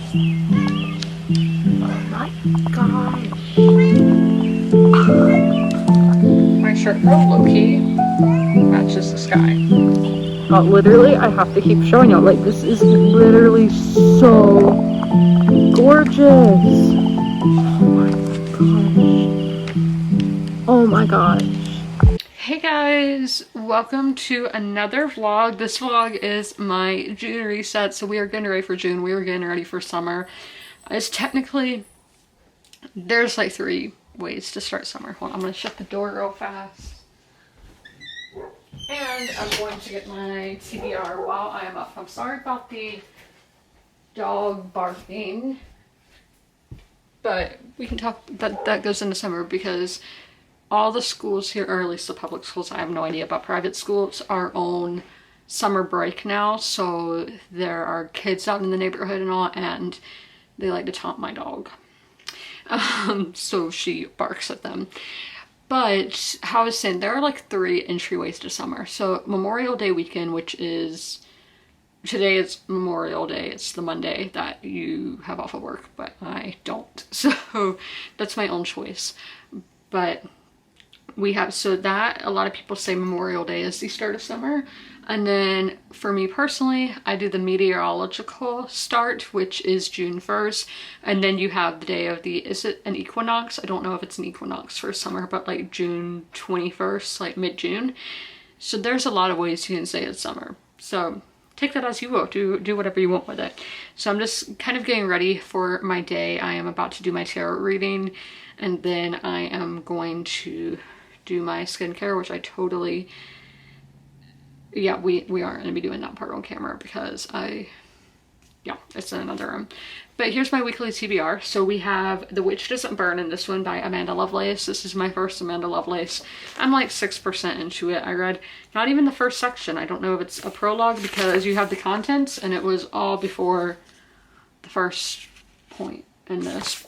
Oh my gosh. My shirt real low-key matches the sky. Literally, I have to keep showing y'all. Like, this is literally so gorgeous. Oh my gosh. Hey guys, welcome to another vlog. This vlog is my June reset, so we are getting ready for June. We are getting ready for summer. It's technically, there's like 3 ways to start summer. Hold on, I'm gonna shut the door real fast. And I'm going to get my TBR while I am up. I'm sorry about the dog barking, but we can talk, that goes into summer because all the schools here, or at least the public schools, I have no idea about private schools, are on summer break now. So there are kids out in the neighborhood and all, and they like to taunt my dog. So she barks at them. But how I was saying, there are like 3 entryways to summer. So Memorial Day weekend, which is, today is Memorial Day. It's the Monday that you have off of work, but I don't. So that's my own choice. But we have, so that, a lot of people say Memorial Day is the start of summer. And then for me personally, I do the meteorological start, which is June 1st. And then you have the day of the, is it an equinox? I don't know if it's an equinox for summer, but like June 21st, like mid-June. So there's a lot of ways you can say it's summer. So take that as you will, do whatever you want with it. So I'm just kind of getting ready for my day. I am about to do my tarot reading, and then I am going to do my skincare, which I totally, yeah, we aren't going to be doing that part on camera because it's in another room. But here's my weekly TBR. So we have The Witch Doesn't Burn in this one by Amanda Lovelace. This is my first Amanda Lovelace. I'm like 6% into it. I read not even the first section. I don't know if it's a prologue because you have the contents, and it was all before the first point in this.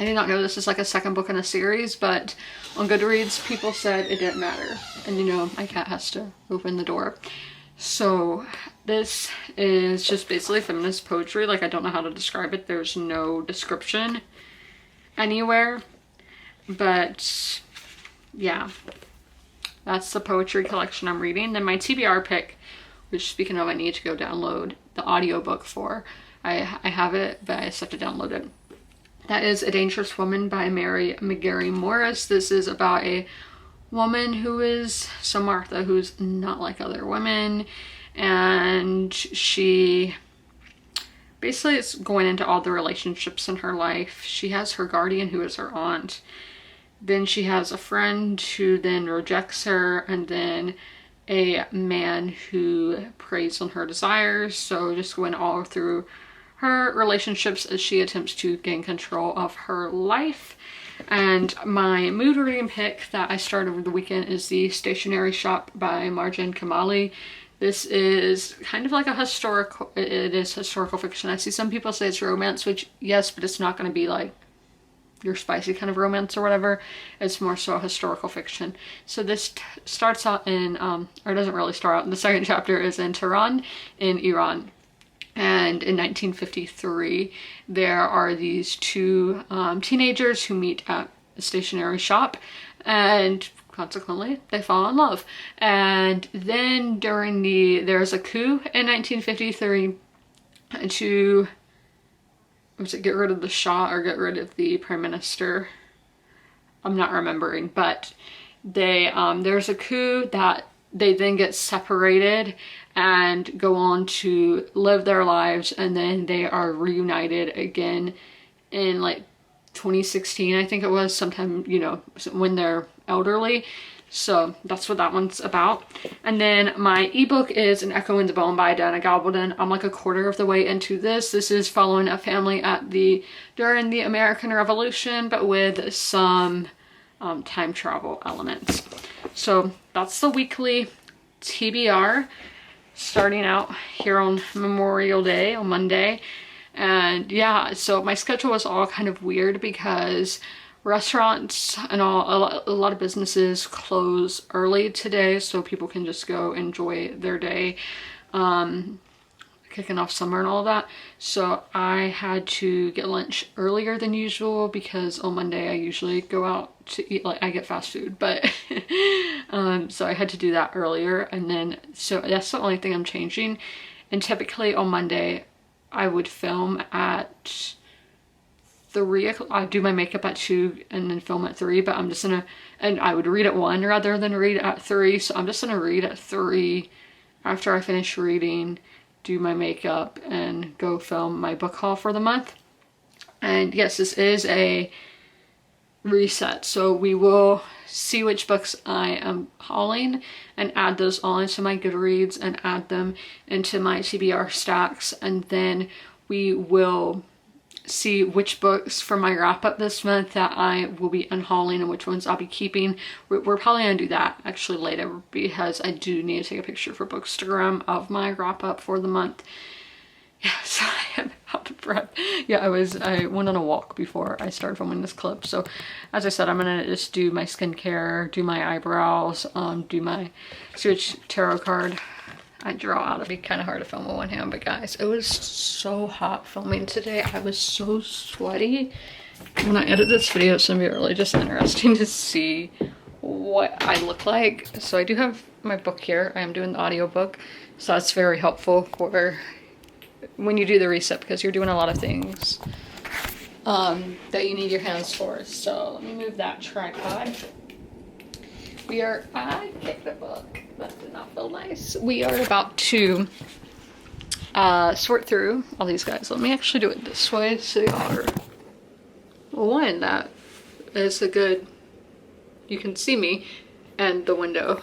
I did not know this is like a second book in a series, but on Goodreads, people said it didn't matter. And you know, my cat has to open the door. So this is just basically feminist poetry. Like, I don't know how to describe it. There's no description anywhere. But yeah, that's the poetry collection I'm reading. Then my TBR pick, which, speaking of, I need to go download the audiobook for. I have it, but I just have to download it. That is A Dangerous Woman by Mary McGarry Morris. This is about a woman who is, so Martha, who's not like other women, and she basically is going into all the relationships in her life. She has her guardian, who is her aunt. Then she has a friend who then rejects her, and then a man who preys on her desires. So just going all through her relationships as she attempts to gain control of her life. And my mood reading pick that I started over the weekend is the Stationery Shop by Marjan Kamali. This is kind of like a historical, it is historical fiction. I see some people say it's romance, which yes, but it's not going to be like your spicy kind of romance or whatever. It's more so historical fiction. So this starts out in, or doesn't really start out, the second chapter is in Tehran in Iran. And in 1953, there are these 2 teenagers who meet at a stationery shop, and consequently they fall in love. And then there's a coup in 1953 to, was it get rid of the Shah or get rid of the Prime Minister? I'm not remembering, but there's a coup that they then get separated and go on to live their lives, and then they are reunited again in like 2016, I think it was, sometime, you know, when they're elderly. So that's what that one's about. And then my ebook is An Echo in the Bone by Dana Gabaldon. I'm like a quarter of the way into this. This is following a family during the American Revolution, but with some time travel elements. So that's the weekly TBR, starting out here on Memorial Day on Monday. And yeah, so my schedule was all kind of weird because restaurants and all, a lot of businesses close early today, so people can just go enjoy their day. Because kicking off summer and all that. So I had to get lunch earlier than usual because on Monday I usually go out to eat, like I get fast food, but so I had to do that earlier. And then, so that's the only thing I'm changing. And typically on Monday I would film at 3 o'clock. I do my makeup at 2 and then film at 3, but I'm just gonna, and I would read at 1 rather than read at 3. So I'm just gonna read at 3 after I finish reading, do my makeup, and go film my book haul for the month. And yes, this is a reset, so we will see which books I am hauling and add those all into my Goodreads and add them into my TBR stacks, and then we will see which books for my wrap up this month that I will be unhauling and which ones I'll be keeping. We're probably gonna do that actually later because I do need to take a picture for Bookstagram of my wrap up for the month. Yeah, so I am out of breath. Yeah, I went on a walk before I started filming this clip. So as I said, I'm gonna just do my skincare, do my eyebrows, do my switch tarot card. I draw out. It'd be kind of hard to film with one hand, but guys, it was so hot filming today. I was so sweaty. When I edit this video, it's gonna be really just interesting to see what I look like. So I do have my book here. I am doing the audiobook, so that's very helpful for when you do the reset because you're doing a lot of things that you need your hands for. So let me move that tripod. I picked a book. That did not feel nice. We are about to sort through all these guys. Let me actually do it this way so you are, well, one, that is a good, you can see me, and the window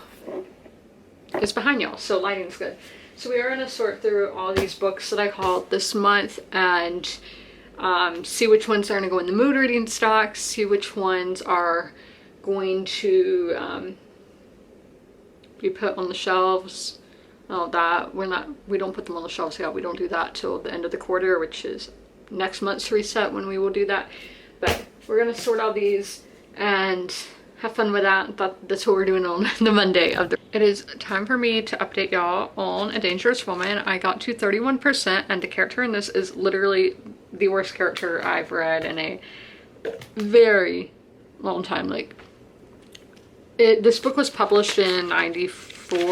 is behind y'all, so lighting's good. So we are going to sort through all these books that I hauled this month and see which ones are going to go in the mood reading stocks, see which ones are going to be put on the shelves. All that we don't put them on the shelves yet. We don't do that till the end of the quarter, which is next month's reset when we will do that. But we're gonna sort all these and have fun with that. That's what we're doing on the Monday of the. It is time for me to update y'all on A Dangerous Woman. I got to 31%, and the character in this is literally the worst character I've read in a very long time. Like, this book was published in 94,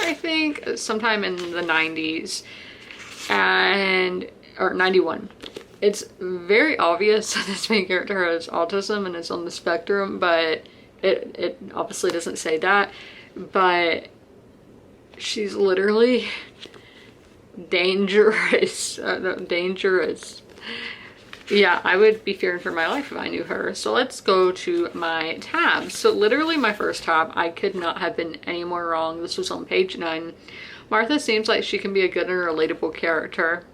I think, sometime in the 90s, or 91. It's very obvious that this main character has autism and is on the spectrum, but it obviously doesn't say that. But she's literally dangerous. Dangerous. Yeah, I would be fearing for my life if I knew her. So let's go to my tabs. So literally my first tab, I could not have been any more wrong. This was on page 9. Martha seems like she can be a good and relatable character.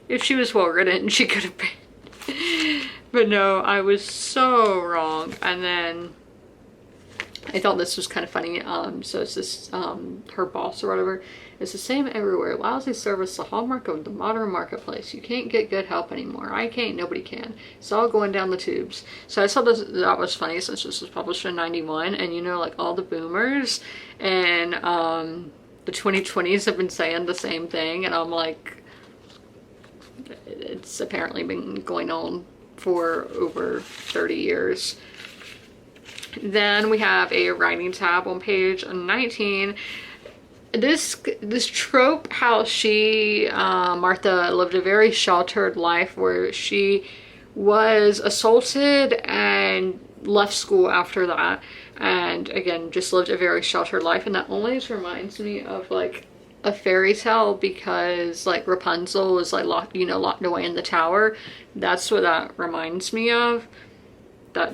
If she was well written, she could have been. But no, I was so wrong. And then I thought this was kind of funny. So it's this, her boss or whatever. It's the same everywhere. Lousy service, the hallmark of the modern marketplace. You can't get good help anymore. I can't, nobody can. It's all going down the tubes. So I thought that was funny since this was published in 91. And you know, like all the boomers and the 2020s have been saying the same thing. And I'm like, it's apparently been going on for over 30 years. Then we have a writing tab on page 19. This trope, how she, Martha, lived a very sheltered life where she was assaulted and left school after that. And again, just lived a very sheltered life. And that always reminds me of like a fairy tale, because like Rapunzel is like locked away in the tower. That's what that reminds me of.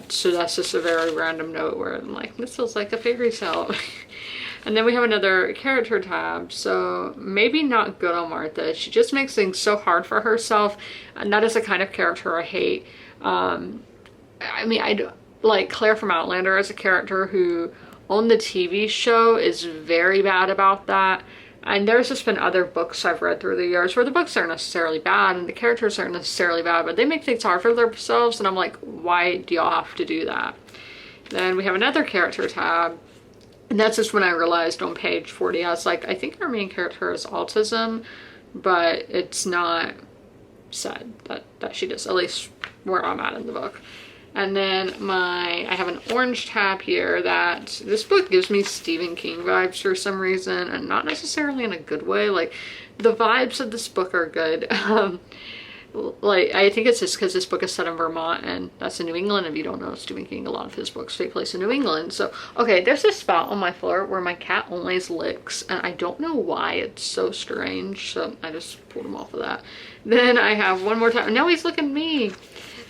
So that's just a very random note where I'm like, this feels like a fairy tale. And then we have another character tab. So maybe not good on Martha. She just makes things so hard for herself. And that is the kind of character I hate. I mean, I like Claire from Outlander as a character who on the TV show is very bad about that. And there's just been other books I've read through the years where the books aren't necessarily bad and the characters aren't necessarily bad, but they make things hard for themselves. And I'm like, why do y'all have to do that? Then we have another character tab. And that's just when I realized on page 40, I was like, I think our main character has autism. but it's not said that she does, at least where I'm at in the book. And then I have an orange tab here that this book gives me Stephen King vibes for some reason, and not necessarily in a good way. Like, the vibes of this book are good. Like, I think it's just because this book is set in Vermont, and that's in New England. If you don't know Stephen King, a lot of his books take place in New England. So, okay, there's a spot on my floor where my cat always licks, and I don't know why. It's so strange, so I just pulled him off of that. Then I have one more time. Now he's looking at me.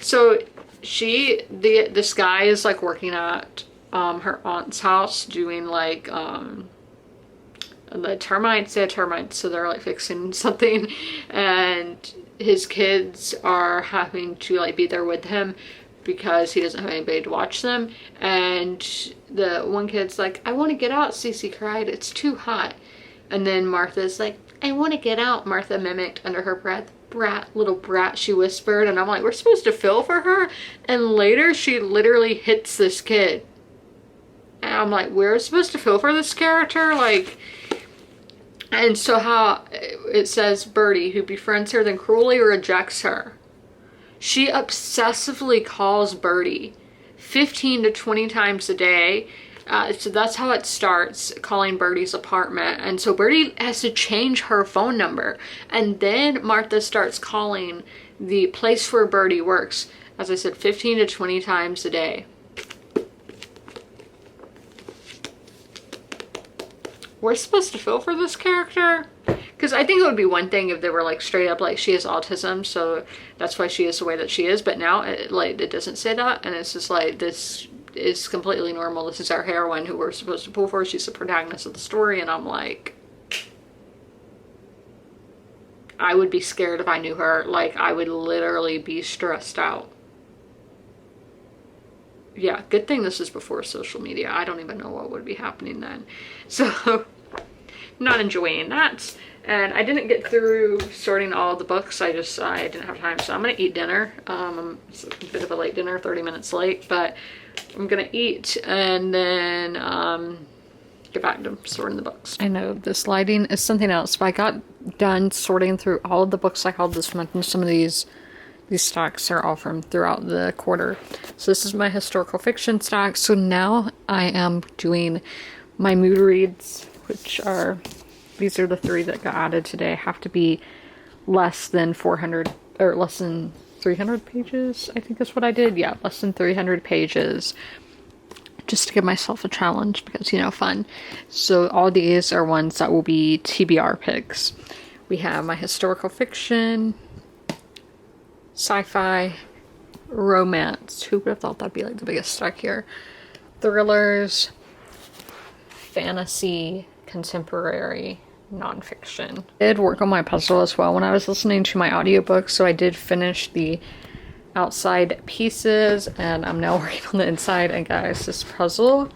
So this guy is like working at her aunt's house doing like the termites. They had termites, so they're like fixing something, and his kids are having to like be there with him because he doesn't have anybody to watch them. And the one kid's like, I want to get out, Cece cried, it's too hot. And then Martha's like, I want to get out, Martha mimicked under her breath. Brat, little brat, she whispered. And I'm like, we're supposed to feel for her? And later she literally hits this kid, and I'm like, we're supposed to feel for this character? Like, and so how it says Birdie, who befriends her then cruelly rejects her. She obsessively calls Birdie 15 to 20 times a day. So that's how it starts, calling Birdie's apartment. And so Birdie has to change her phone number. And then Martha starts calling the place where Birdie works, as I said, 15 to 20 times a day. We're supposed to feel for this character? Because I think it would be one thing if they were like straight up like she has autism, so that's why she is the way that she is. But now it doesn't say that, and it's just like, this is completely normal. This is our heroine who we're supposed to pull for. She's the protagonist of the story, and I'm like, I would be scared if I knew her. Like, I would literally be stressed out. Yeah, good thing this is before social media. I don't even know what would be happening then. So, not enjoying that. And I didn't get through sorting all the books. I didn't have time. So I'm gonna eat dinner. It's a bit of a late dinner, 30 minutes late, but I'm gonna eat and then get back to sorting the books. I know this lighting is something else, but I got done sorting through all of the books I held this month, and some of these stacks are all from throughout the quarter. So this is my historical fiction stack. So now I am doing my mood reads, which are, these are the 3 that got added today. Have to be less than 400 or less than 300 pages, I think is what I did. Yeah, less than 300 pages, just to give myself a challenge because, you know, fun. So all these are ones that will be TBR picks. We have my historical fiction, sci-fi, romance. Who would have thought that'd be like the biggest stack here? Thrillers, fantasy, contemporary, nonfiction. I did work on my puzzle as well when I was listening to my audiobook, so I did finish the outside pieces and I'm now working on the inside. And guys, this puzzle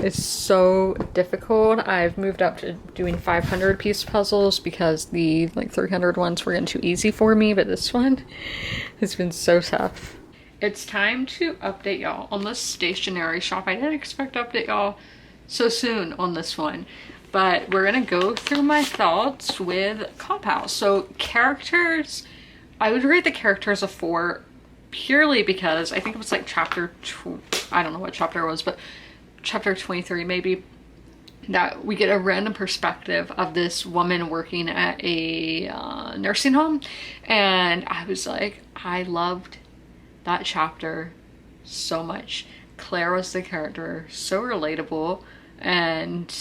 is so difficult. I've moved up to doing 500 piece puzzles because the like 300 ones were getting too easy for me, but this one has been so tough. It's time to update y'all on the stationery shop. I didn't expect to update y'all so soon on this one, but we're gonna go through my thoughts with Cop House. So characters, I would rate the characters a 4 purely because I think it was like I don't know what chapter it was, but chapter 23 maybe, that we get a random perspective of this woman working at a nursing home. And I was like, I loved that chapter so much. Claire was the character, so relatable, and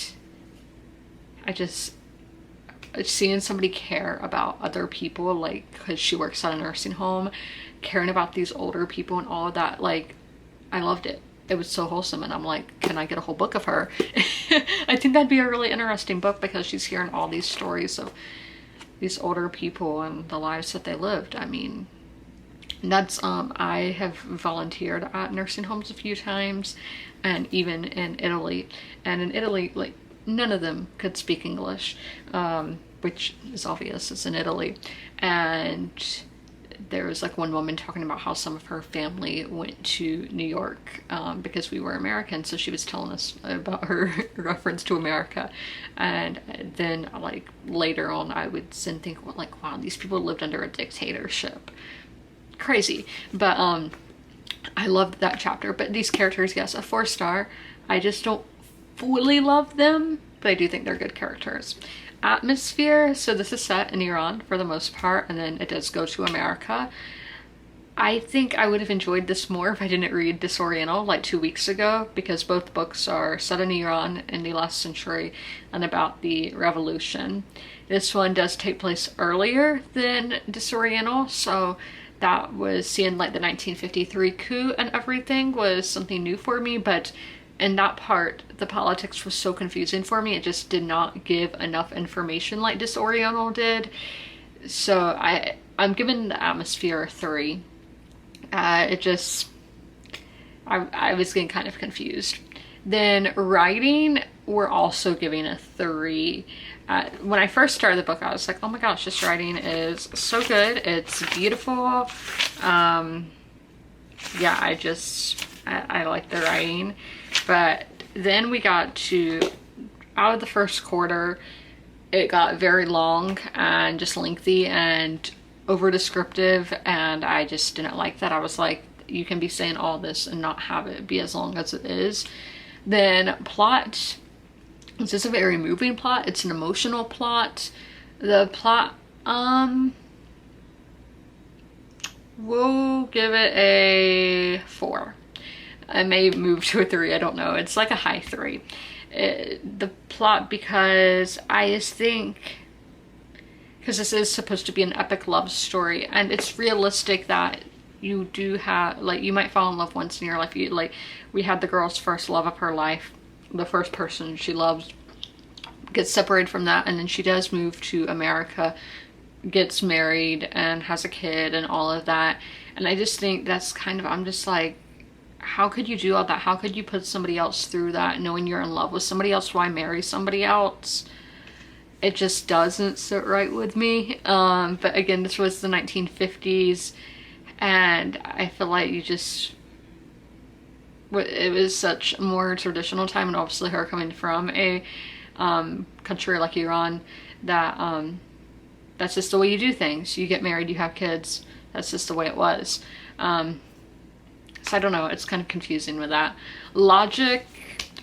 seeing somebody care about other people, like, because she works at a nursing home, caring about these older people and all of that, like, I loved it. It was so wholesome, and I'm like, can I get a whole book of her? I think that'd be a really interesting book because she's hearing all these stories of these older people and the lives that they lived. I mean, that's I have volunteered at nursing homes a few times, and even in Italy. And in Italy, like, none of them could speak English, which is obvious, it's in Italy. And there was like one woman talking about how some of her family went to New York because we were American, so she was telling us about her reference to America. And then like later on I would then think, well, like, wow, these people lived under a dictatorship. Crazy. But I loved that chapter. But these characters, yes, a 4-star. I just don't fully love them, but I do think they're good characters. Atmosphere, so this is set in Iran for the most part, and then it does go to America. I think I would have enjoyed this more if I didn't read Disoriental like 2 weeks ago, because both books are set in Iran in the last century and about the revolution. This one does take place earlier than Disoriental, so that was seeing like the 1953 coup and everything was something new for me, but in that part, the politics was so confusing for me. It just did not give enough information like Disoriental did. So I'm giving the Atmosphere a 3. I was getting kind of confused. Then writing, we're also giving a 3. When I first started the book, I was like, oh my gosh, this writing is so good. It's beautiful. Yeah, I like the writing. But then we got to, out of the first quarter, it got very long and just lengthy and over descriptive, and I just didn't like that. I was like, you can be saying all this and not have it be as long as it is. Then plot, this is a very moving plot. It's an emotional plot. The plot, we'll give it a 4. I may move to a 3, I don't know. It's like a high 3. The plot, because I just think, because this is supposed to be an epic love story, and it's realistic that you do have, like, you might fall in love once in your life. Like, we had the girl's first love of her life, the first person she loves gets separated from that, and then she does move to America, gets married and has a kid and all of that. And I just think that's kind of, I'm just like, how could you do all that? How could you put somebody else through that knowing you're in love with somebody else? Why marry somebody else? It just doesn't sit right with me. But again, this was the 1950s, and I feel like it was such a more traditional time, and obviously her coming from a country like Iran, that that's just the way you do things. You get married, you have kids. That's just the way it was. So I don't know, it's kind of confusing with that. Logic,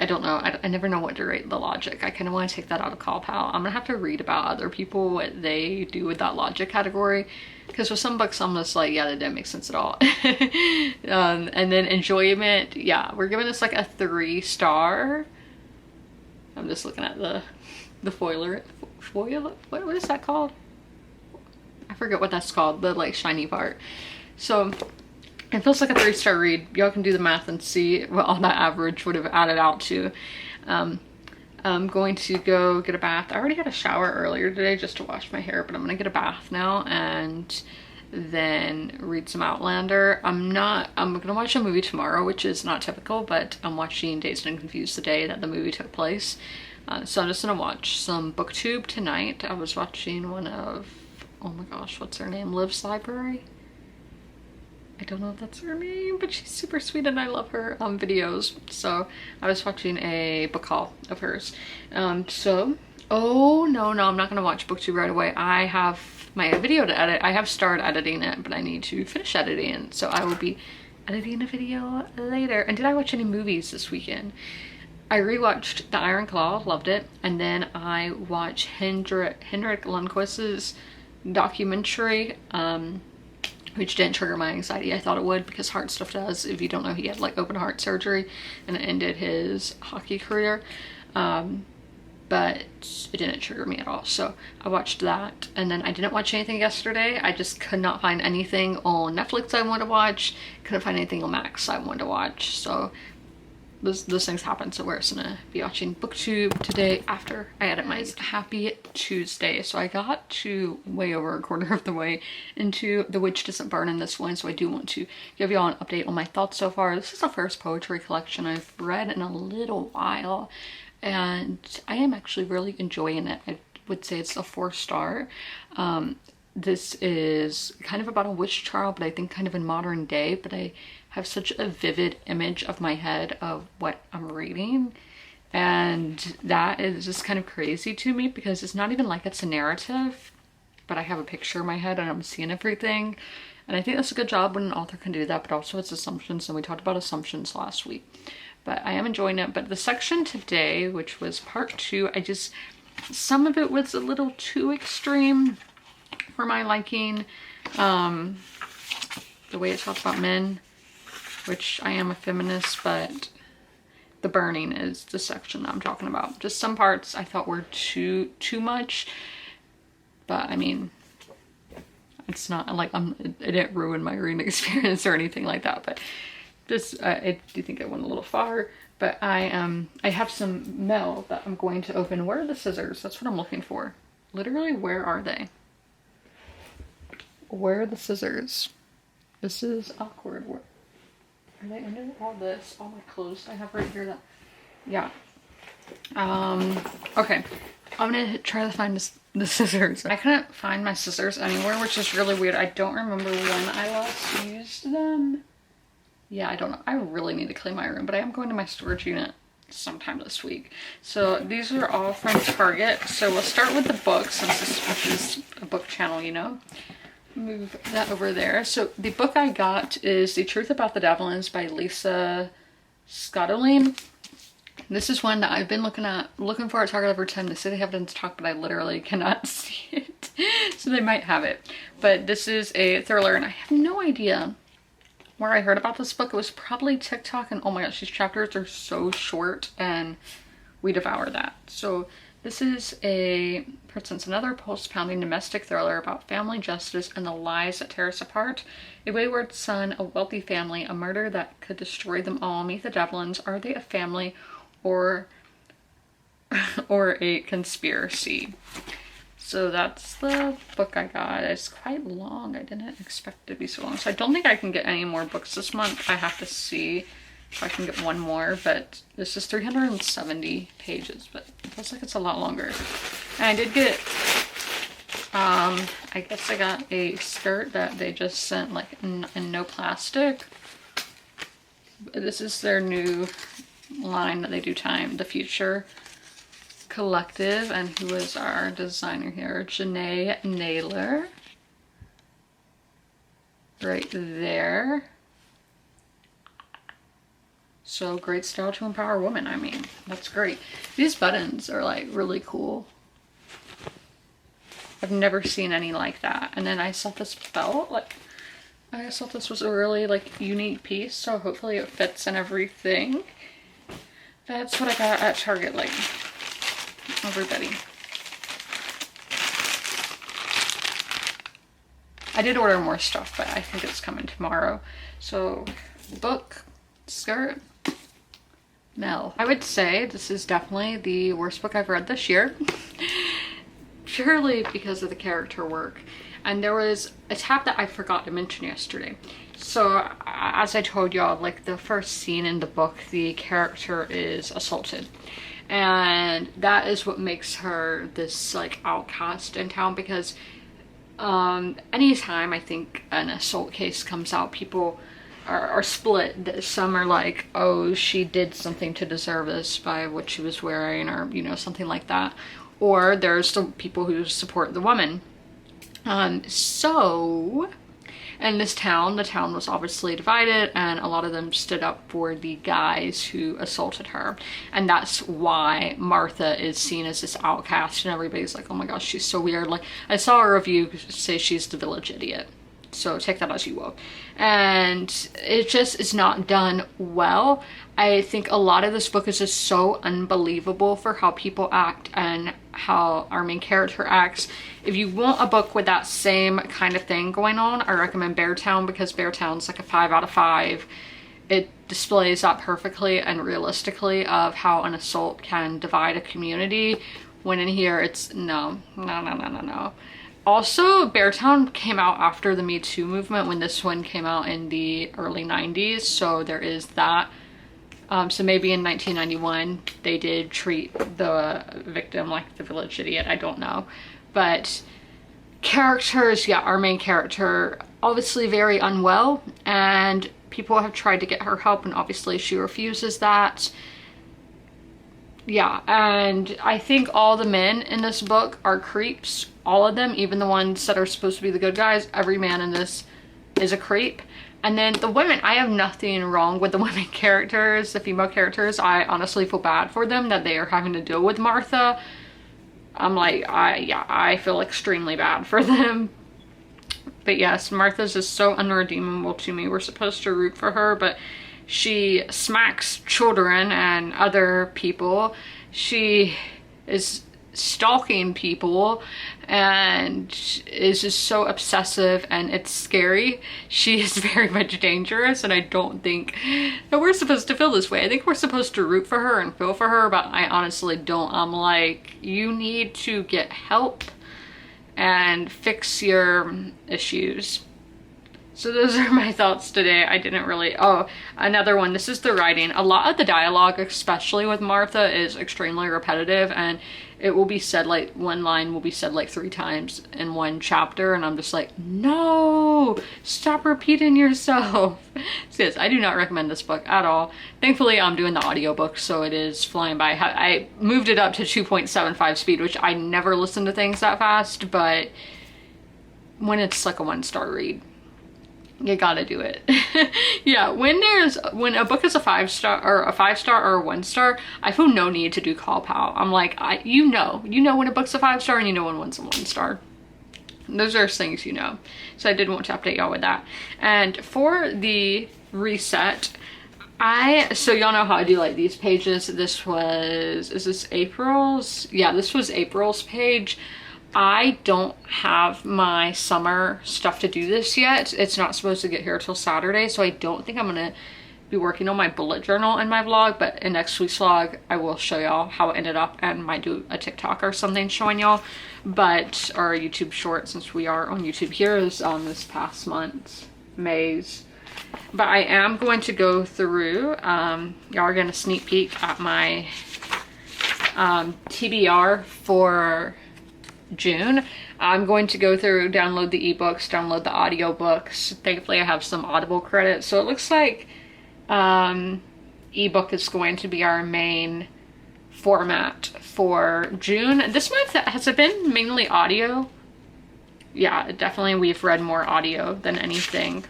I don't know. I never know what to rate the logic. I kind of want to take that out of Call Pal. I'm gonna have to read about other people, what they do with that logic category. Because with some books, I'm just like, yeah, that didn't make sense at all. And then enjoyment, yeah, we're giving this like a 3-star. I'm just looking at the foil, what is that called? I forget what that's called, the like shiny part. So it feels like a 3-star read. Y'all can do the math and see what all that average would have added out to. I'm going to go get a bath. I already had a shower earlier today just to wash my hair, but I'm gonna get a bath now and then read some Outlander. I'm gonna watch a movie tomorrow, which is not typical, but I'm watching Dazed and Confused the day that the movie took place. So I'm just gonna watch some booktube tonight. I was watching one of, oh my gosh, what's her name? Liv's Library? I don't know if that's her name, but she's super sweet and I love her videos. So I was watching a book haul of hers. Oh no, I'm not gonna watch booktube right away. I have my video to edit. I have started editing it, but I need to finish editing it. So I will be editing a video later. And did I watch any movies this weekend? I rewatched The Iron Claw, loved it. And then I watched Henrik Lundqvist's documentary, which didn't trigger my anxiety. I thought it would, because heart stuff does. If you don't know, he had like open heart surgery and it ended his hockey career. But it didn't trigger me at all. So I watched that, and then I didn't watch anything yesterday. I just could not find anything on Netflix I wanted to watch. Couldn't find anything on Max I wanted to watch. So those things happen. So we're just gonna be watching booktube today after I edit my happy Tuesday. So I got to way over a quarter of the way into The Witch Doesn't Burn in this one, so I do want to give y'all an update on my thoughts so far. This is the first poetry collection I've read in a little while, and I am actually really enjoying it. I would say it's a 4-star. this is kind of about a witch trial, but I think kind of in modern day, but I have such a vivid image of my head of what I'm reading. And that is just kind of crazy to me because it's not even like it's a narrative, but I have a picture in my head and I'm seeing everything. And I think that's a good job when an author can do that, but also it's assumptions, and we talked about assumptions last week. But I am enjoying it. But the section today, which was part 2, some of it was a little too extreme for my liking. The way it talks about men, which I am a feminist, but the burning is the section that I'm talking about. Just some parts I thought were too much, but I mean, it's not like it didn't ruin my reading experience or anything like that, but just I do think it went a little far. But I have some mail that I'm going to open. Where are the scissors? That's what I'm looking for. Literally, where are they? Where are the scissors? This is awkward. Where are they under all this? All my clothes I have right here. That, yeah. Okay. I'm gonna try to find the scissors. I couldn't find my scissors anywhere, which is really weird. I don't remember when I last used them. Yeah, I don't know. I really need to clean my room, but I am going to my storage unit sometime this week. So these are all from Target. So we'll start with the books, since this is a book channel, you know. Move that over there. So the book I got is The Truth About the Devlins by Lisa Scottoline. This is one that I've been looking for at Target over time. They say they have it in stock, but I literally cannot see it. So they might have it. But this is a thriller, and I have no idea where I heard about this book. It was probably TikTok, and oh my gosh, these chapters are so short, and we devour that. So this is another pulse-pounding domestic thriller about family justice and the lies that tear us apart. A wayward son, a wealthy family, a murder that could destroy them all. Meet the Devlins. Are they a family or a conspiracy? So that's the book I got. It's quite long. I didn't expect it to be so long. So I don't think I can get any more books this month. I have to see if I can get one more, but this is 370 pages, but it feels like it's a lot longer. And I did get, I guess I got a skirt that they just sent like in no plastic. This is their new line that they do the Future Collective, and who is our designer here? Janae Naylor. Right there. So great style to empower women. I mean, that's great. These buttons are like really cool. I've never seen any like that. And then I saw this belt, like I just thought this was a really like unique piece, so hopefully it fits and everything. That's what I got at Target, like everybody. I did order more stuff, but I think it's coming tomorrow. So book, skirt, Mel. I would say this is definitely the worst book I've read this year. Purely because of the character work. And there was a tab that I forgot to mention yesterday. So as I told y'all, like the first scene in the book, the character is assaulted. And that is what makes her this like outcast in town, because anytime I think an assault case comes out, people are split. Some are like, oh, she did something to deserve this by what she was wearing, or you know, something like that. Or there's the people who support the woman. So in this town, the town was obviously divided, and a lot of them stood up for the guys who assaulted her. And that's why Martha is seen as this outcast, and everybody's like, oh my gosh, she's so weird. Like, I saw a review say she's the village idiot. So take that as you will. And it just is not done well. I think a lot of this book is just so unbelievable for how people act and how our main character acts. If you want a book with that same kind of thing going on, I recommend Beartown, because Beartown's like a 5 out of 5. It displays that perfectly and realistically of how an assault can divide a community. When in here, it's no. Also, Beartown came out after the Me Too movement, when this one came out in the early 90s, so there is that. So maybe in 1991 they did treat the victim like the village idiot, I don't know. But characters, yeah, our main character, obviously very unwell, and people have tried to get her help, and obviously she refuses that. Yeah, and I think all the men in this book are creeps. All of them, even the ones that are supposed to be the good guys. Every man in this is a creep. And then the women, I have nothing wrong with the women characters, the female characters. I honestly feel bad for them that they are having to deal with Martha. I'm like, I feel extremely bad for them. But yes, Martha's just so unredeemable to me. We're supposed to root for her, but she smacks children and other people. She is stalking people and is just so obsessive, and it's scary. She is very much dangerous, and I don't think that we're supposed to feel this way. I think we're supposed to root for her and feel for her, but I honestly don't. I'm like, you need to get help and fix your issues. So those are my thoughts today. I didn't really, oh, another one, this is the writing. A lot of the dialogue, especially with Martha, is extremely repetitive, and it will be said, like, one line will be said like 3 times in one chapter, and I'm just like, no, stop repeating yourself. So yes, I do not recommend this book at all. Thankfully, I'm doing the audiobook, so it is flying by. I moved it up to 2.75 speed, which I never listen to things that fast, but when it's like a 1-star read, you gotta do it. Yeah, when a book is a 5-star or a 5-star or a 1-star, I feel no need to do call pal. I'm like, you know when a book's a 5-star and you know when one's a 1-star. Those are things you know. So I did want to update y'all with that. And for the reset, so y'all know how I do like these pages. This was, is this April's? Yeah, this was April's page. I don't have my summer stuff to do this yet. It's not supposed to get here till Saturday, so I don't think I'm gonna be working on my bullet journal in my vlog, but in next week's vlog, I will show y'all how it ended up and might do a TikTok or something showing y'all, but, or a YouTube short, since we are on YouTube. Here is this past month's May's. But I am going to go through, y'all are gonna sneak peek at my TBR for June. I'm going to go through, download the ebooks, download the audiobooks. Thankfully I have some Audible credits, so it looks like ebook is going to be our main format for June. This month, has it been mainly audio? Yeah, definitely we've read more audio than anything.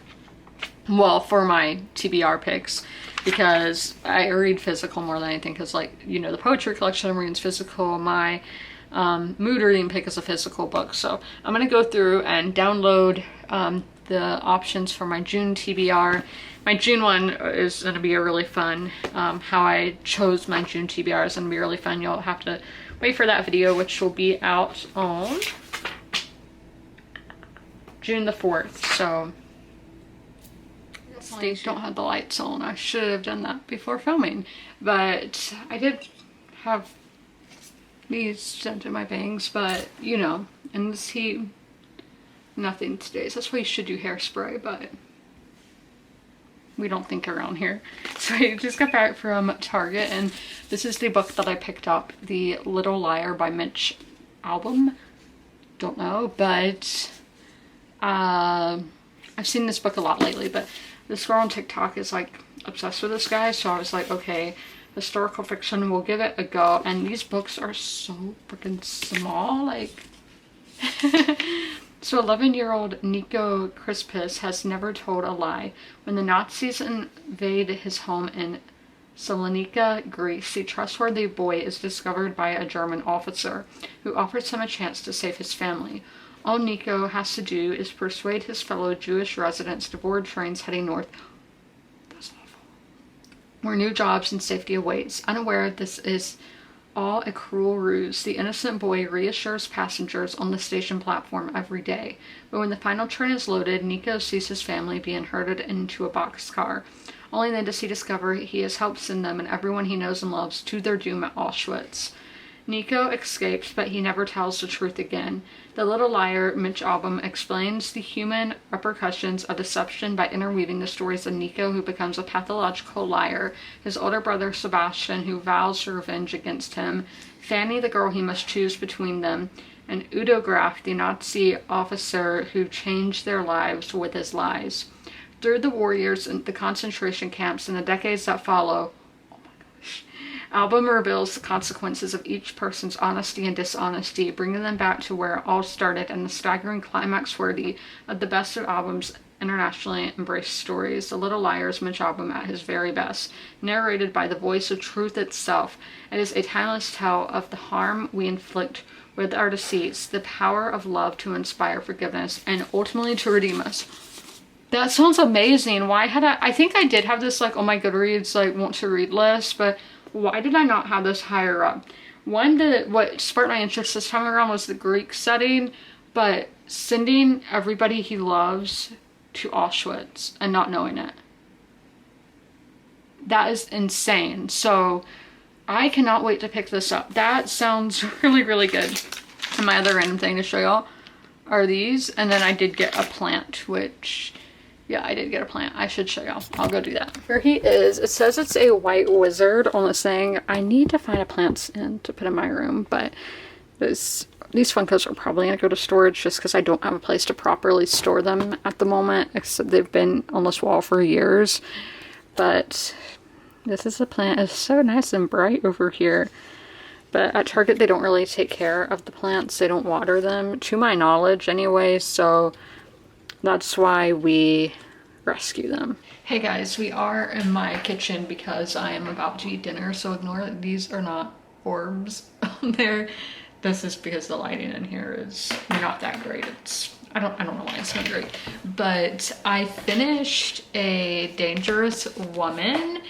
Well, for my TBR picks, because I read physical more than anything, because, like, you know, the poetry collection I'm reading is physical. My mood reading pick is a physical book, so I'm gonna go through and download the options for my June TBR. My June one is gonna be a really fun, how I chose my June TBR is gonna be really fun. You'll have to wait for that video, which will be out on June the 4th, so they don't have the lights on. I should have done that before filming, but I did have these sent in my bangs, but you know, in this heat, nothing today. So that's why you should do hairspray, but we don't think around here. So I just got back from Target, and this is the book that I picked up, The Little Liar by Mitch Albom. Don't know, but I've seen this book a lot lately, but this girl on TikTok is like obsessed with this guy, so I was like, okay, historical fiction, we'll give it a go. And these books are so freaking small, like so 11-year-old Nico Crispus has never told a lie. When the Nazis invade his home in Salonika, Greece, the trustworthy boy is discovered by a German officer who offers him a chance to save his family. All Nico has to do is persuade his fellow Jewish residents to board trains heading north, where new jobs and safety awaits. Unaware this is all a cruel ruse, the innocent boy reassures passengers on the station platform every day. But when the final train is loaded, Nico sees his family being herded into a boxcar. Only then does he discover he has helped send them and everyone he knows and loves to their doom at Auschwitz. Nico escapes, but he never tells the truth again. The Little Liar, Mitch Albom, explains the human repercussions of deception by interweaving the stories of Nico, who becomes a pathological liar, his older brother Sebastian, who vows revenge against him, Fanny, the girl he must choose between them, and Udo Graf, the Nazi officer who changed their lives with his lies. Through the war years in the concentration camps and the decades that follow, album reveals the consequences of each person's honesty and dishonesty, bringing them back to where it all started, and the staggering climax worthy of the best of albums internationally embraced stories. The Little Liar's Mitch album at his very best, narrated by the voice of truth itself. It is a timeless tale of the harm we inflict with our deceits, the power of love to inspire forgiveness, and ultimately to redeem us. That sounds amazing. Why had I think I did have this like on my Goodreads like want to read list, but why did I not have this higher up? What sparked my interest this time around was the Greek setting, but sending everybody he loves to Auschwitz and not knowing it. That is insane. So I cannot wait to pick this up. That sounds really, really good. And my other random thing to show y'all are these. And then I did get a plant, which... yeah, I did get a plant. I should show y'all. I'll go do that. Here he is. It says it's a white wizard on this thing. I need to find a plant stand to put in my room, but these Funkos are probably going to go to storage just because I don't have a place to properly store them at the moment. Except they've been on this wall for years. But this is a plant. It's so nice and bright over here. But at Target, they don't really take care of the plants. They don't water them, to my knowledge anyway, so... that's why we rescue them. Hey guys, we are in my kitchen because I am about to eat dinner, so ignore that these are not orbs on there. This is because the lighting in here is not that great. I don't know why it's not great. But I finished A Dangerous Woman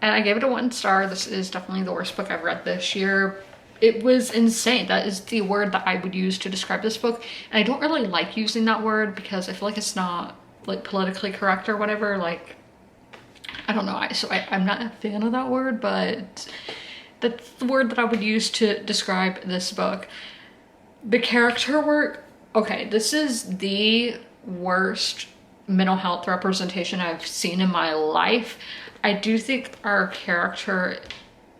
and I gave it a 1 star. This is definitely the worst book I've read this year. It was insane. That is the word that I would use to describe this book. And I don't really like using that word because I feel like it's not like politically correct or whatever. Like, I don't know. I'm not a fan of that word, but that's the word that I would use to describe this book. The character work. Okay, this is the worst mental health representation I've seen in my life. I do think our character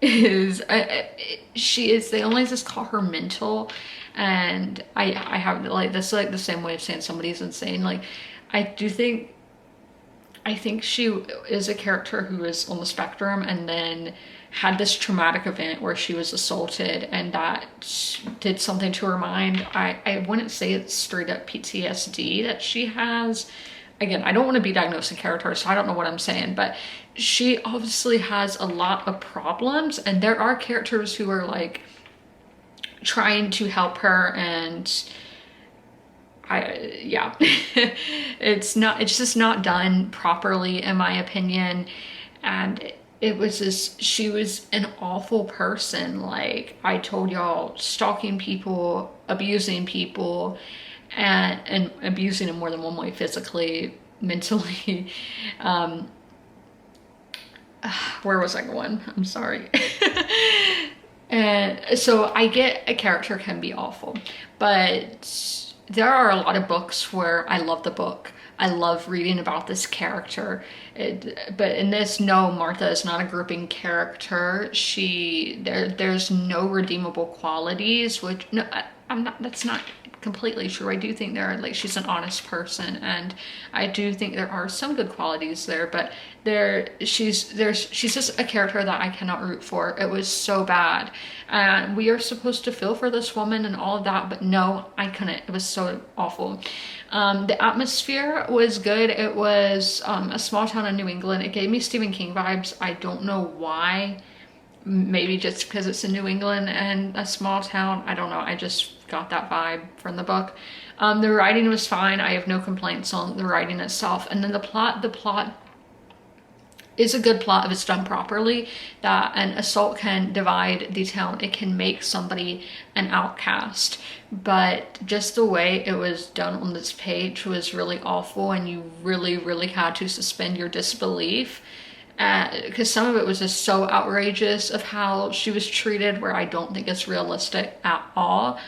is they only just call her mental, and I have like that's like the same way of saying somebody's insane. Like I think she is a character who is on the spectrum and then had this traumatic event where she was assaulted and that did something to her mind. I wouldn't say it's straight up PTSD that she has. Again, I don't want to be diagnosing characters, so I don't know what I'm saying, but she obviously has a lot of problems, and there are characters who are like trying to help her, and it's just not done properly in my opinion. And it was just, she was an awful person. Like I told y'all, stalking people, abusing people, and abusing in more than one way, physically, mentally. Where was I going? I'm sorry. And so I get a character can be awful, but there are a lot of books where I love the book. I love reading about this character. But in this, no, Martha is not a grouping character. There's no redeemable qualities, which no, that's not completely true. I do think she's an honest person, and I do think there are some good qualities there, but she's just a character that I cannot root for. It was so bad, and we are supposed to feel for this woman and all of that, but no, I couldn't. It was so awful. The atmosphere was good. It was a small town in New England. It gave me Stephen King vibes. I don't know why. Maybe just because it's in New England and a small town. I don't know. I just got that vibe from the book. The writing was fine. I have no complaints on the writing itself. And then the plot is a good plot if it's done properly. That an assault can divide the town. It can make somebody an outcast. But just the way it was done on this page was really awful, and you really, really had to suspend your disbelief. Because some of it was just so outrageous of how she was treated, where I don't think it's realistic at all.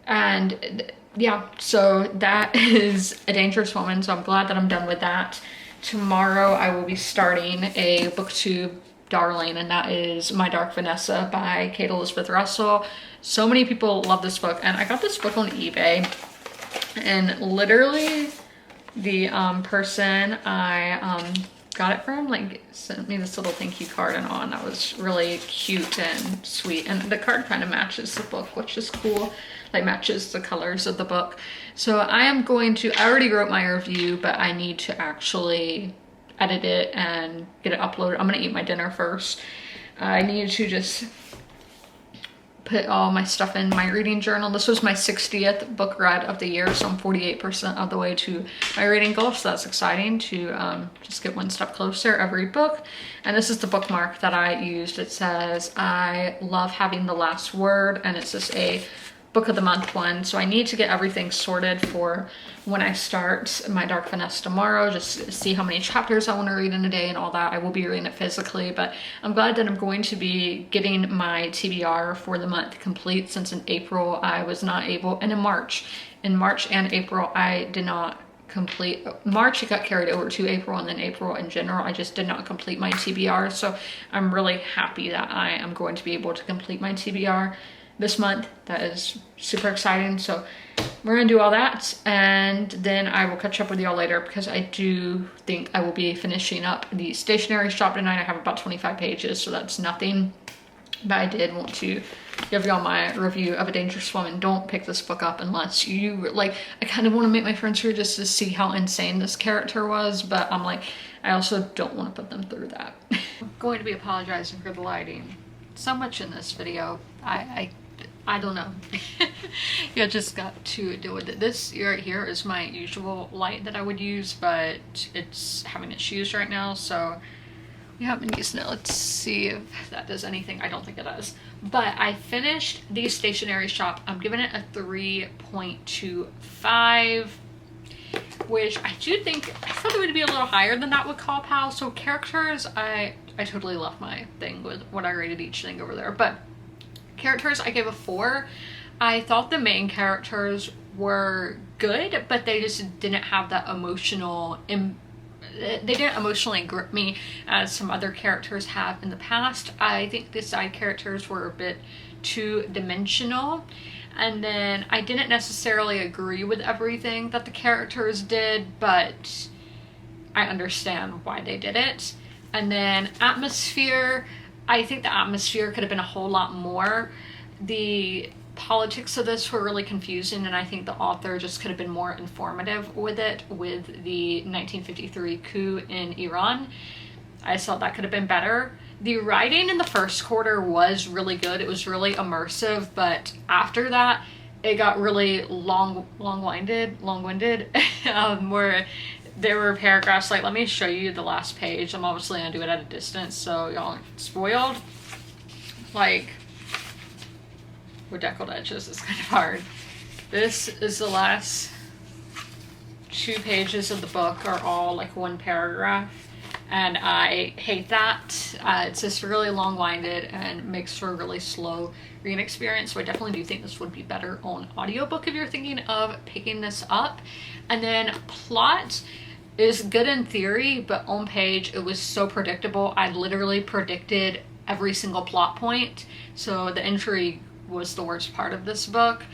And yeah, so that is A Dangerous Woman. So I'm glad that I'm done with that. Tomorrow I will be starting a booktube darling, and that is My Dark Vanessa by Kate Elizabeth Russell. So many people love this book, and I got this book on eBay, and literally the person I got it from like sent me this little thank you card and all, and that was really cute and sweet, and the card kind of matches the book, which is cool, like matches the colors of the book. So I am going to, I already wrote my review, but I need to actually edit it and get it uploaded. I'm gonna eat my dinner first. I need to just put all my stuff in my reading journal. This was my 60th book read of the year, so I'm 48% of the way to my reading goal, so that's exciting to just get one step closer every book. And this is the bookmark that I used. It says, I love having the last word, and it's just a book of the month one. So I need to get everything sorted for when I start My Dark Vanessa tomorrow, just see how many chapters I want to read in a day and all that. I will be reading it physically, but I'm glad that I'm going to be getting my TBR for the month complete, since in April I was not able, and in March and April I did not complete. March it got carried over to April, and then April in general I just did not complete my TBR. So I'm really happy that I am going to be able to complete my TBR this month. That is super exciting. So we're gonna do all that, and then I will catch up with y'all later, because I do think I will be finishing up the stationery shop tonight. I have about 25 pages, so that's nothing, but I did want to give y'all my review of A Dangerous Woman. Don't pick this book up unless you like, I kind of want to make my friends here just to see how insane this character was, but I'm like, I also don't want to put them through that. I'm going to be apologizing for the lighting so much in this video. I don't know. You just got to deal with it. This right here is my usual light that I would use, but it's having its issues right now, so we haven't been using it. Let's see if that does anything. I don't think it does. But I finished the stationery shop. I'm giving it a 3.25, which I do think, I thought it would be a little higher than that with Call Pal. So characters, I totally left my thing with what I rated each thing over there, but characters I gave a 4. I thought the main characters were good, but they just didn't have that emotional, they didn't emotionally grip me as some other characters have in the past. I think the side characters were a bit two-dimensional, and then I didn't necessarily agree with everything that the characters did, but I understand why they did it. And then atmosphere, I think the atmosphere could have been a whole lot more. The politics of this were really confusing, and I think the author just could have been more informative with it, with the 1953 coup in Iran. I thought that could have been better. The writing in the first quarter was really good. It was really immersive, but after that, it got really long-winded, where there were paragraphs like, let me show you the last page. I'm obviously gonna do it at a distance, so y'all aren't spoiled. Like, with deckled edges, it's kind of hard. This is the last 2 pages of the book are all like 1 paragraph, and I hate that. It's just really long-winded and makes for a really slow reading experience, so I definitely do think this would be better on audiobook if you're thinking of picking this up. And then plot is good in theory, but on page it was so predictable. I literally predicted every single plot point, so the intrigue was the worst part of this book.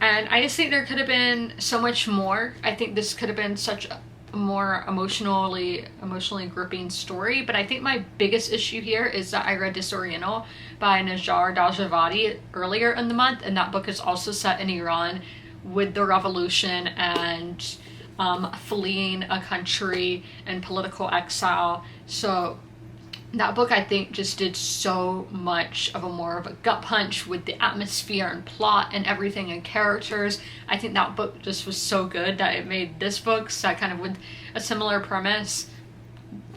And I just think there could have been so much more. I think this could have been such a more emotionally gripping story, but I think my biggest issue here is that I read Disoriental by Najar Dajavadi earlier in the month, and that book is also set in Iran with the revolution and fleeing a country and political exile. So that book, I think, just did so much of a more of a gut punch with the atmosphere and plot and everything and characters. I think that book just was so good that it made this book set kind of with a similar premise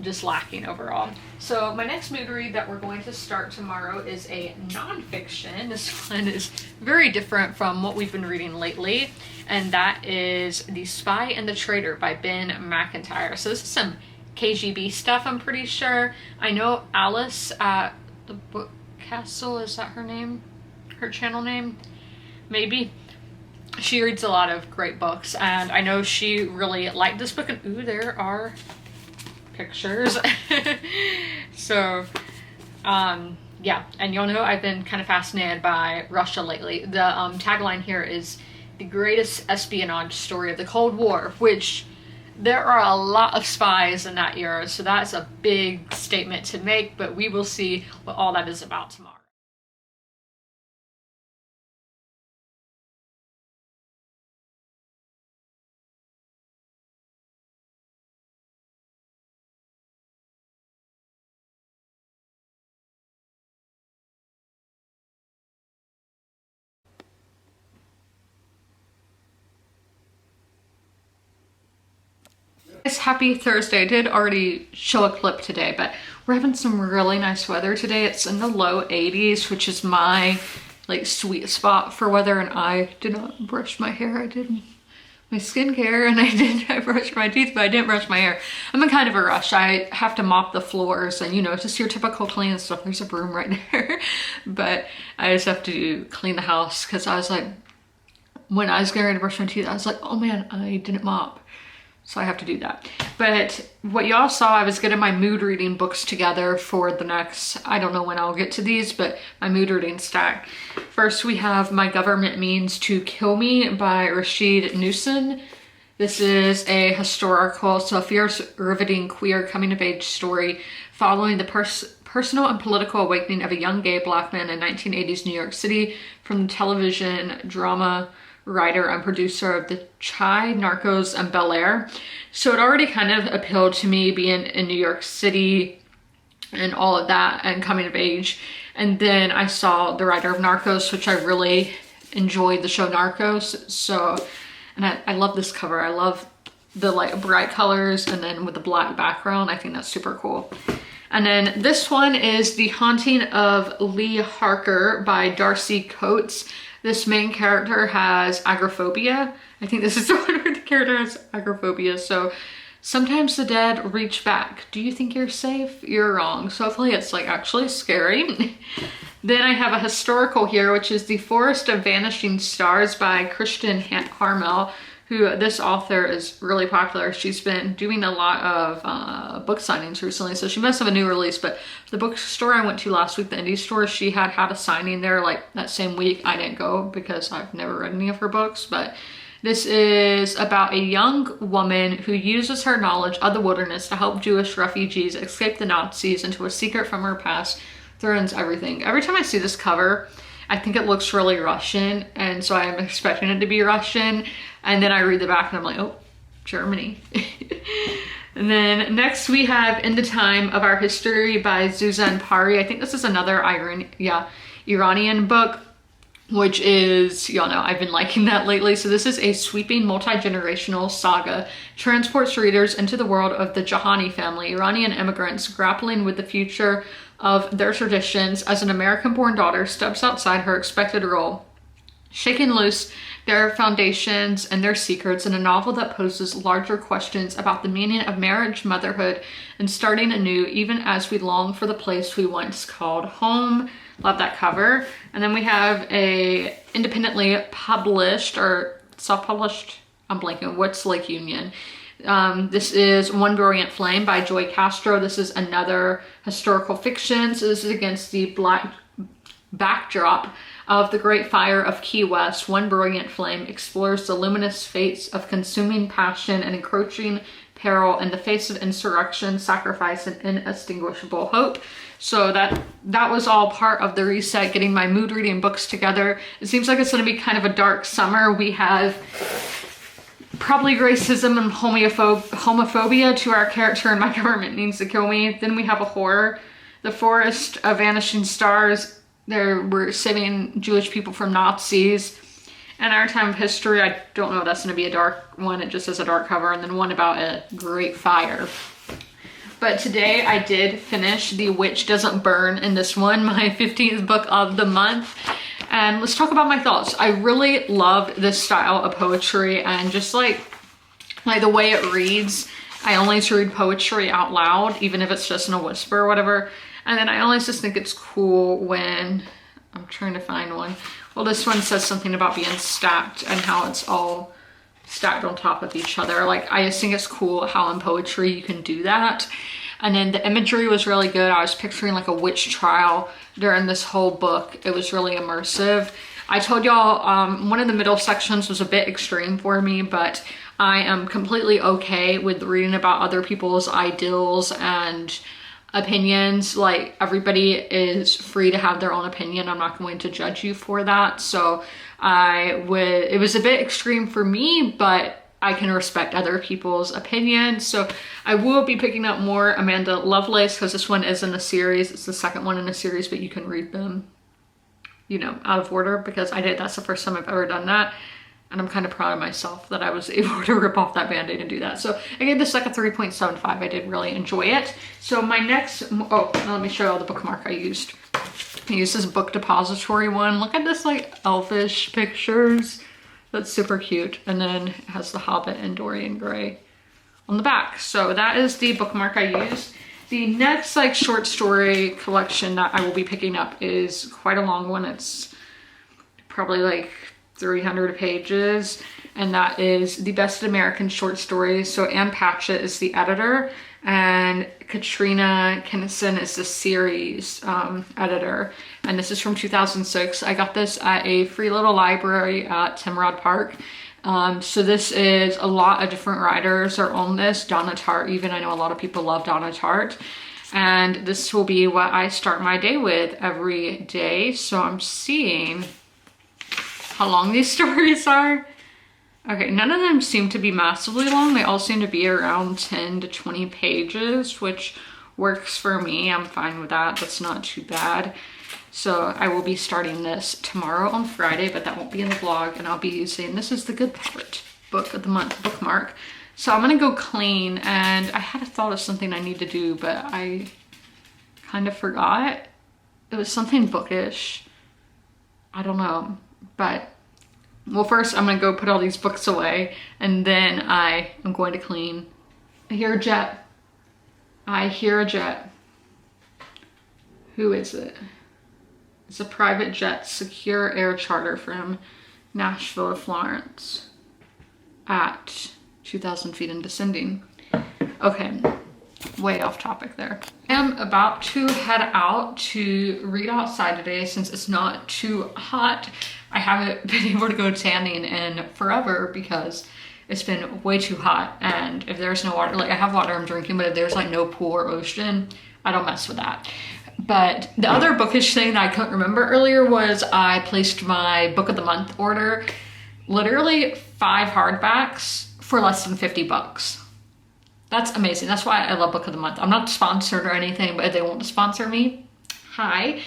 just lacking overall. So my next mood read that we're going to start tomorrow is a nonfiction. This one is very different from what we've been reading lately, and that is The Spy and The Traitor by Ben McIntyre. So this is some KGB stuff, I'm pretty sure. I know Alice at the Book Castle, is that her name? Her channel name? Maybe. She reads a lot of great books, and I know she really liked this book, and ooh, there are pictures. So Yeah, and y'all know I've been kind of fascinated by Russia lately. The tagline here is the greatest espionage story of the Cold War, which there are a lot of spies in that era, so that's a big statement to make, but we will see what all that is about tomorrow. Guys, happy Thursday. I did already show a clip today, but we're having some really nice weather today. It's in the low 80s, which is my like sweet spot for weather, and I did not brush my hair. I did my skincare and I brushed my teeth, but I didn't brush my hair. I'm in kind of a rush. I have to mop the floors and, you know, just your typical clean stuff. There's a broom right there. But I just have to clean the house because I was like, when I was getting ready to brush my teeth, I was like, oh man, I didn't mop. So I have to do that. But what y'all saw, I was getting my mood reading books together for the next, I don't know when I'll get to these, but my mood reading stack. First we have My Government Means to Kill Me by Rashid Newson. This is a historical, so a fierce, riveting, queer coming-of-age story following the personal and political awakening of a young gay black man in 1980s New York City from the television drama writer and producer of the Chai, Narcos, and Bel Air. So it already kind of appealed to me being in New York City and all of that and coming of age. And then I saw the writer of Narcos, which I really enjoyed the show Narcos. So, and I love this cover. I love the like bright colors and then with the black background. I think that's super cool. And then this one is The Haunting of Lee Harker by Darcy Coates. This main character has agoraphobia. I think this is the one where the character has agoraphobia. So sometimes the dead reach back. Do you think you're safe? You're wrong. So hopefully it's like actually scary. Then I have a historical here, which is The Forest of Vanishing Stars by Kristen Harmel, who this author is really popular. She's been doing a lot of book signings recently, so she must have a new release. But the bookstore I went to last week, the indie store, she had a signing there like that same week. I didn't go because I've never read any of her books, but this is about a young woman who uses her knowledge of the wilderness to help Jewish refugees escape the Nazis into a secret from her past. Threatens everything. Every time I see this cover, I think it looks really Russian, and so I'm expecting it to be Russian. And then I read the back and I'm like, oh, Germany. And then next we have In the Time of Our History by Zuzan Pari. I think this is another Iranian book, which is, y'all know, I've been liking that lately. So this is a sweeping multi-generational saga, transports readers into the world of the Jahani family, Iranian immigrants grappling with the future of their traditions as an American-born daughter steps outside her expected role, shaking loose their foundations and their secrets in a novel that poses larger questions about the meaning of marriage, motherhood, and starting anew, even as we long for the place we once called home. Love that cover. And then we have a independently published or self-published, I'm blanking, what's Lake Union? This is One Brilliant Flame by Joy Castro. This is another historical fiction. So this is against the black backdrop of the Great Fire of Key West. One Brilliant Flame explores the luminous fates of consuming passion and encroaching peril in the face of insurrection, sacrifice, and inextinguishable hope. So that was all part of the reset, getting my mood reading books together. It seems like it's going to be kind of a dark summer. We have probably racism and homophobia to our character in My Government Needs to Kill Me. Then we have a horror, The Forest of Vanishing Stars. We're saving Jewish people from Nazis. And Our Time of History, I don't know if that's going to be a dark one. It just has a dark cover. And then one about a great fire. But today I did finish The Witch Doesn't Burn in this one, my 15th book of the month. And let's talk about my thoughts. I really loved this style of poetry and just like the way it reads. I only read poetry out loud, even if it's just in a whisper or whatever. And then I always just think it's cool when, I'm trying to find one. Well, this one says something about being stacked and how it's all stacked on top of each other. Like, I just think it's cool how in poetry you can do that. And then the imagery was really good. I was picturing like a witch trial during this whole book. It was really immersive. I told y'all one of the middle sections was a bit extreme for me, but I am completely okay with reading about other people's ideals and opinions. Like, everybody is free to have their own opinion. I'm not going to judge you for that. So it was a bit extreme for me, but I can respect other people's opinions. So I will be picking up more Amanda Lovelace, because this one is in a series. It's the second one in a series, but you can read them, you know, out of order, because that's the first time I've ever done that. And I'm kind of proud of myself that I was able to rip off that Band-Aid and do that. So I gave this like a 3.75. I did really enjoy it. So my next, oh, now let me show you all the bookmark I used. I used this book depository one. Look at this like elfish pictures. That's super cute. And then it has the Hobbit and Dorian Gray on the back. So that is the bookmark I used. The next like short story collection that I will be picking up is quite a long one. It's probably like 300 pages, and that is the Best American Short Stories. So Ann Patchett is the editor, and Katrina Kennison is the series editor. And this is from 2006. I got this at a free little library at Timrod Park. So this is a lot of different writers are on this. Donna Tartt, even. I know a lot of people love Donna Tartt. And this will be what I start my day with every day. So I'm seeing how long these stories are. Okay, none of them seem to be massively long. They all seem to be around 10 to 20 pages, which works for me. I'm fine with that. That's not too bad. So I will be starting this tomorrow on Friday, but that won't be in the vlog, and I'll be using, this is the good part, book of the month bookmark. So I'm gonna go clean, and I had a thought of something I need to do, but I kind of forgot. It was something bookish. I don't know, but well, first I'm gonna go put all these books away, and then I am going to clean. I hear a jet. I hear a jet. Who is it? It's a private jet, secure air charter from Nashville to Florence at 2,000 feet and descending. Okay, way off topic there. I am about to head out to read outside today since it's not too hot. I haven't been able to go tanning in forever because it's been way too hot, and if there's no water, like I have water I'm drinking, but if there's like no pool or ocean, I don't mess with that. But the other bookish thing that I couldn't remember earlier was I placed my book of the month order, literally 5 hardbacks for less than 50 bucks. That's amazing. That's why I love book of the month. I'm not sponsored or anything, but if they want to sponsor me, hi.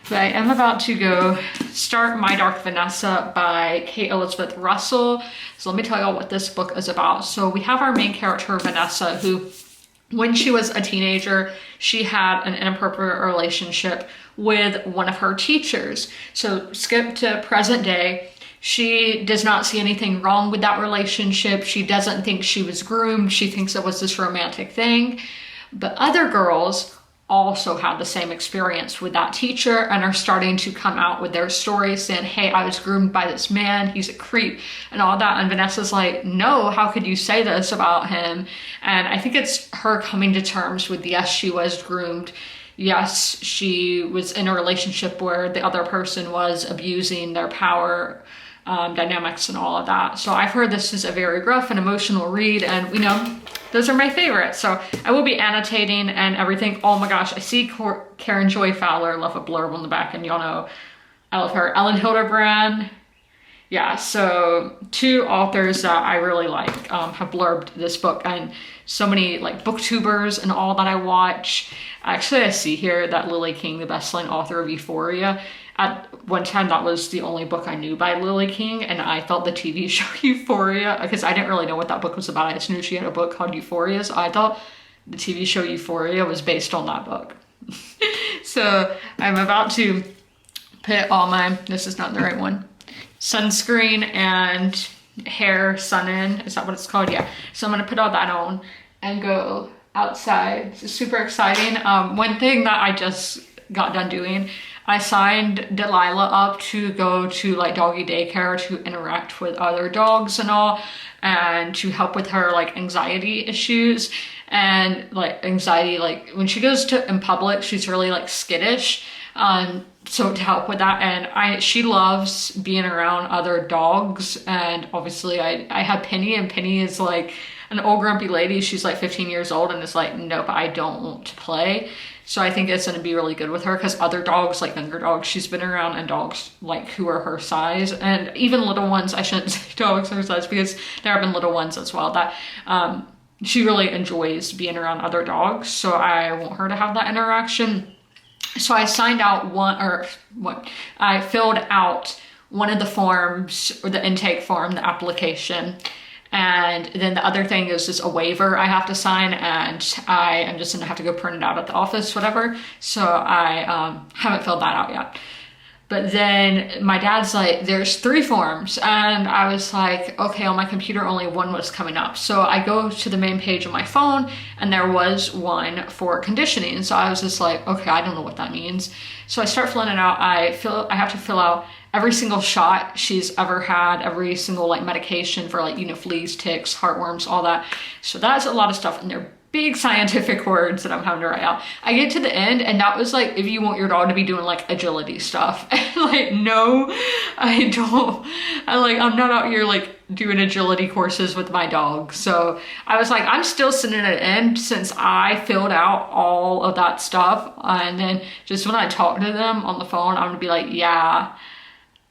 But I am about to go start My Dark Vanessa by Kate Elizabeth Russell. So let me tell y'all what this book is about. So we have our main character, Vanessa, who when she was a teenager, she had an inappropriate relationship with one of her teachers. So skip to present day. She does not see anything wrong with that relationship. She doesn't think she was groomed. She thinks it was this romantic thing. But other girls also had the same experience with that teacher and are starting to come out with their stories saying, hey, I was groomed by this man, he's a creep, and all that. And Vanessa's like, no, how could you say this about him? And I think it's her coming to terms with, yes, she was groomed. Yes, she was in a relationship where the other person was abusing their power dynamics and all of that. So I've heard this is a very gruff and emotional read, and you know, those are my favorites. So I will be annotating and everything. Oh my gosh, I see Karen Joy Fowler left a blurb on the back, and y'all know I love her. Ellen Hildebrand. Yeah, so 2 authors that I really like have blurbed this book, and so many like booktubers and all that I watch. Actually, I see here that Lily King, the best-selling author of Euphoria, at one time that was the only book I knew by Lily King, and I thought the TV show Euphoria, because I didn't really know what that book was about. I just knew she had a book called Euphoria, so I thought the TV show Euphoria was based on that book. So I'm about to put all my, this is not the right one, sunscreen and hair sun in, is that what it's called? Yeah. So I'm gonna put all that on and go outside. It's super exciting. One thing that I just got done doing, I signed Delilah up to go to like doggy daycare to interact with other dogs and all, and to help with her like anxiety issues. and like anxiety. Like when she goes to in public, she's really like skittish. So to help with that, and she loves being around other dogs, and obviously I had Penny, and Penny is like an old grumpy lady. She's like 15 years old and is like, nope, I don't want to play. So I think it's going to be really good with her, because other dogs, like younger dogs she's been around, and dogs like who are her size, and even little ones, I shouldn't say dogs her size, because there have been little ones as well, that she really enjoys being around other dogs. So I want her to have that interaction. So I signed out I filled out one of the forms, or the intake form, the application. And then the other thing is just a waiver I have to sign, and I am just gonna have to go print it out at the office, whatever. So I haven't filled that out yet. But then my dad's like, there's 3 forms. And I was like, okay, on my computer, only one was coming up. So I go to the main page of my phone, and there was one for conditioning. So I was just like, okay, I don't know what that means. So I start filling it out. I have to fill out every single shot she's ever had, every single like medication for like, fleas, ticks, heartworms, all that. So that's a lot of stuff, and they're big scientific words that I'm having to write out. I get to the end, and that was like, if you want your dog to be doing like agility stuff. And like, no, I don't. I'm not out here like doing agility courses with my dog. So I was like, I'm still sitting at the end, since I filled out all of that stuff. And then just when I talk to them on the phone, I'm gonna be like, yeah,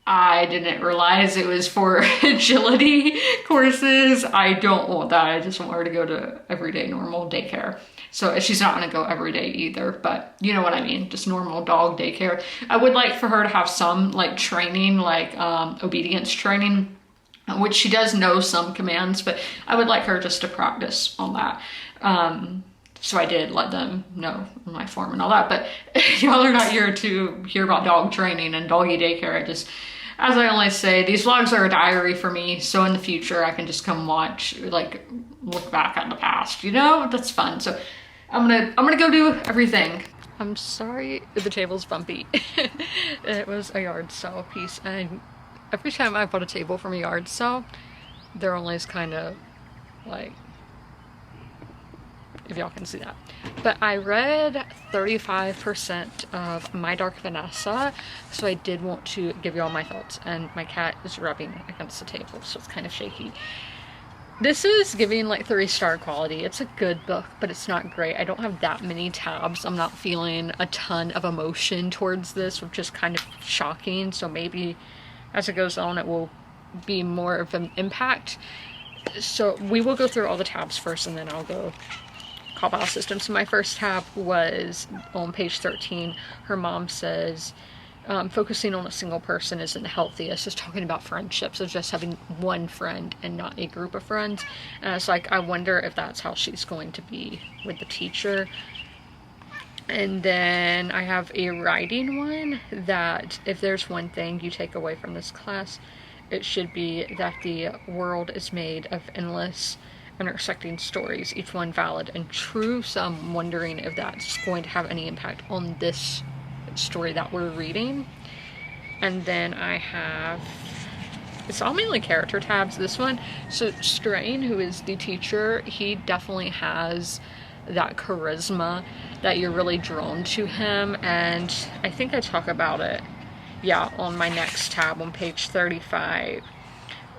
I didn't realize it was for agility courses. I don't want that. I just want her to go to everyday normal daycare. So she's not gonna go every day either, but you know what I mean, just normal dog daycare. I would like for her to have some like training, like obedience training, which she does know some commands, but I would like her just to practice on that. So I did let them know my form and all that, but y'all are not here to hear about dog training and doggy daycare. As I always say, these vlogs are a diary for me, so in the future I can just come watch, like look back at the past, that's fun. So I'm gonna go do everything. I'm sorry the table's bumpy. It was a yard sale piece, and every time I bought a table from a yard sale, they're always kind of like, if y'all can see that. But I read 35% of My Dark Vanessa, so I did want to give y'all my thoughts, and my cat is rubbing against the table, so it's kind of shaky. This is giving like 3-star quality. It's a good book, but it's not great. I don't have that many tabs. I'm not feeling a ton of emotion towards this, which is kind of shocking. So maybe as it goes on, it will be more of an impact. So we will go through all the tabs first, and then I'll go call file system. So my first tab was on page 13. Her mom says, focusing on a single person isn't the healthiest. Just talking about friendships, of just having one friend and not a group of friends. And it's like, I wonder if that's how she's going to be with the teacher. And then I have a writing one, that if there's one thing you take away from this class, it should be that the world is made of endless intersecting stories, each one valid and true. So I'm wondering if that's going to have any impact on this story that we're reading. And then I have, it's all mainly character tabs, this one. So Strain, who is the teacher, he definitely has that charisma that you're really drawn to him, and I think I talk about it, yeah, on my next tab on page 35.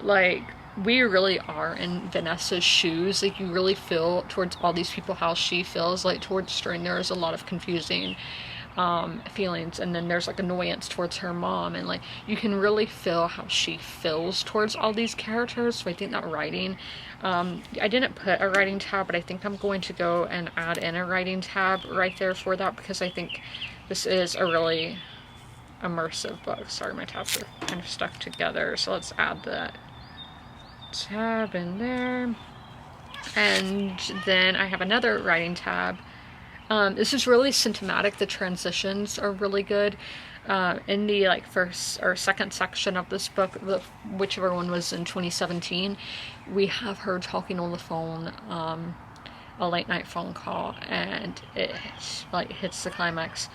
Like, we really are in Vanessa's shoes. Like, you really feel towards all these people how she feels. Like, towards Strain, there is a lot of confusing feelings, and then there's like annoyance towards her mom, and like you can really feel how she feels towards all these characters. So I think that writing, I didn't put a writing tab, but I think I'm going to go and add in a writing tab right there for that, because I think this is a really immersive book. Sorry, my tabs are kind of stuck together, so let's add that tab in there. And then I have another writing tab. This is really symptomatic. The transitions are really good. In the like first or second section of this book, whichever one was in 2017, we have her talking on the phone, a late night phone call, and it hits the climax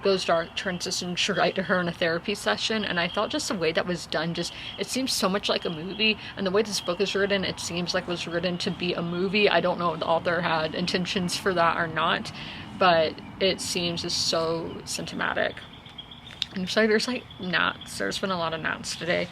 goes dark, transitions right to her in a therapy session, and I thought just the way that was done, just, it seems so much like a movie, and the way this book is written, it seems like it was written to be a movie. I don't know if the author had intentions for that or not, but it seems just so cinematic. And so there's like gnats, there's been a lot of gnats today.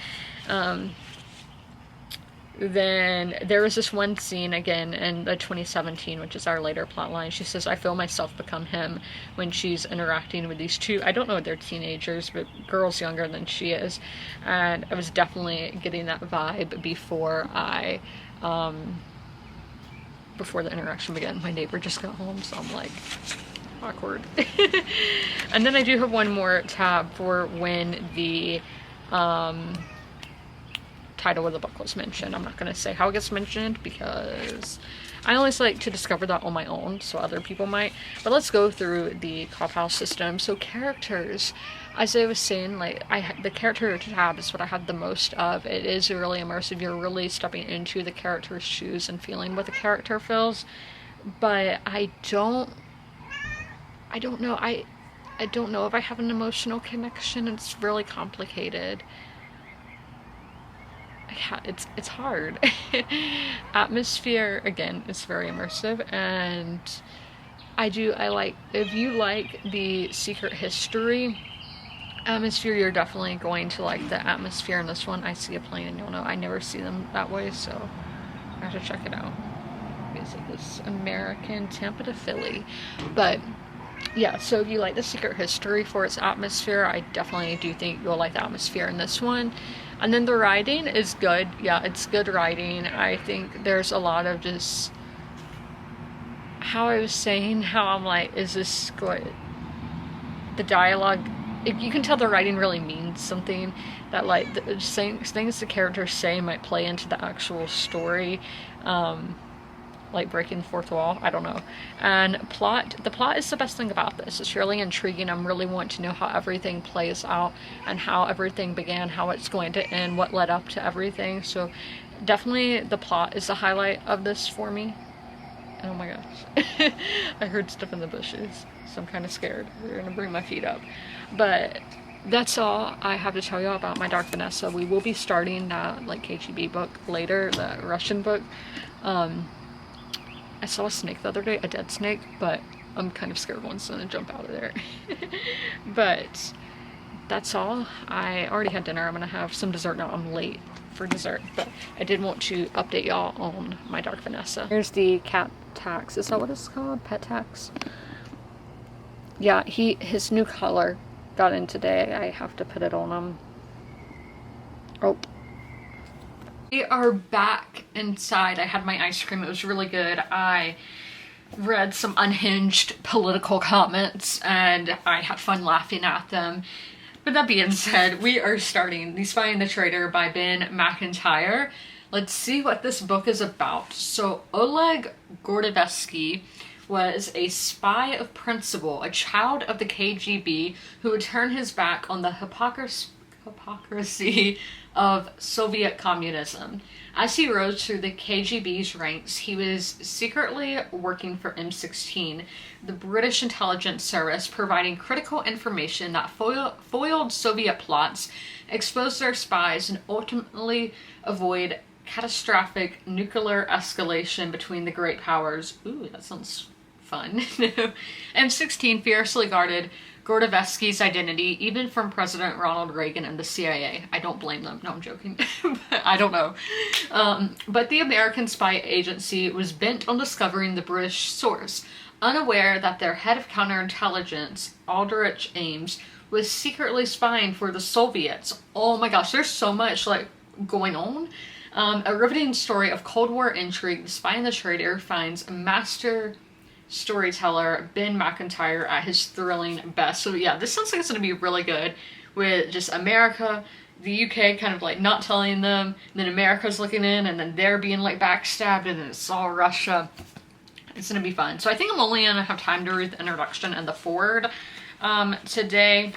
Then there was this one scene again in the 2017, which is our later plot line. She says, I feel myself become him, when she's interacting with these two, I don't know if they're teenagers, but girls younger than she is. And I was definitely getting that vibe before before the interaction began. My neighbor just got home, so I'm like, awkward. And then I do have one more tab for when the title of the book was mentioned. I'm not going to say how it gets mentioned because I always like to discover that on my own, so other people might. But let's go through the cop house system. So characters, as I was saying, like the character tab is what I have the most of. It is really immersive. You're really stepping into the character's shoes and feeling what the character feels. But I don't know. I don't know if I have an emotional connection. It's really complicated. It's hard. Atmosphere, again, is very immersive, and I like, if you like the secret history atmosphere, you're definitely going to like the atmosphere in this one. I see a plane and you'll know. I never see them that way, so I have to check it out. Is it this American Tampa to Philly? But yeah, so if you like the secret history for its atmosphere, I definitely do think you'll like the atmosphere in this one. And then the writing is good. Yeah, it's good writing. I think there's a lot of just how I was saying, how I'm like, is this good? The dialogue, you can tell the writing really means something, that like the things the characters say might play into the actual story. Like breaking the fourth wall, I don't know. And the plot is the best thing about this. It's really intriguing. I'm really wanting to know how everything plays out and how everything began, how it's going to end, what led up to everything. So definitely the plot is the highlight of this for me. Oh my gosh. I heard stuff in the bushes, so I'm kind of scared. They're gonna bring my feet up. But that's all I have to tell you about my Dark Vanessa. We will be starting that like KGB book later, the Russian book. I saw a snake the other day, a dead snake, but I'm kind of scared one's gonna jump out of there. But that's all. I already had dinner. I'm gonna have some dessert now. I'm late for dessert, but I did want to update y'all on my Dark Vanessa. Here's the cat tax. Is that what it's called? Pet tax? Yeah, his new collar got in today. I have to put it on him. Oh. We are back inside. I had my ice cream. It was really good. I read some unhinged political comments and I had fun laughing at them. But that being said, we are starting The Spy and The Traitor by Ben McIntyre. Let's see what this book is about. So Oleg Gordevsky was a spy of principle, a child of the KGB who would turn his back on the hypocrisy of Soviet communism. As he rose through the KGB's ranks, he was secretly working for M16, the British intelligence service, providing critical information that foiled Soviet plots, exposed their spies, and ultimately avoid catastrophic nuclear escalation between the great powers. Ooh, that sounds fun. M16 fiercely guarded Gordevsky's identity, even from President Ronald Reagan and the CIA. I don't blame them. No, I'm joking. I don't know. But the American spy agency was bent on discovering the British source, unaware that their head of counterintelligence, Aldrich Ames, was secretly spying for the Soviets. Oh my gosh, there's so much like going on. A riveting story of Cold War intrigue. The Spy and the Traitor finds a master storyteller Ben McIntyre at his thrilling best. So yeah, this sounds like it's going to be really good, with just America, the UK kind of like not telling them, and then America's looking in, and then they're being like backstabbed, and then it's all Russia. It's going to be fun. So I think I'm only going to have time to read the introduction and the foreword today.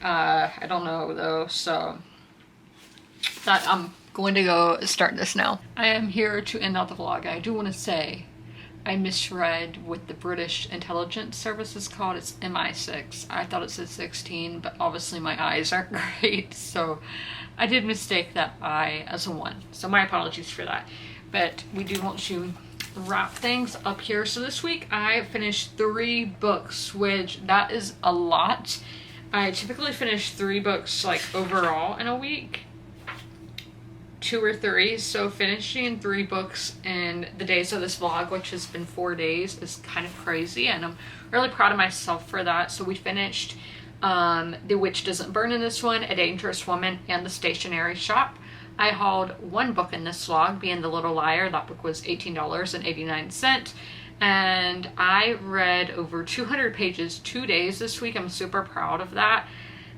I don't know though, so that I'm going to go start this now. I am here to end out the vlog. I do want to say I misread what the British intelligence service is called. It's MI6. I thought it said 16, but obviously my eyes aren't great, so I did mistake that I as a 1. So my apologies for that. But we do want to wrap things up here. So this week I finished 3 books, which that is a lot. I typically finish 3 books like overall in a week. 2 or 3, so finishing 3 books in the days of this vlog, which has been 4 days, is kind of crazy, and I'm really proud of myself for that. So we finished The Witch Doesn't Burn in this one, A Dangerous Woman, and The Stationery Shop. I hauled 1 book in this vlog, being The Little Liar. That book was $18.89, and I read over 200 pages 2 days this week. I'm super proud of that.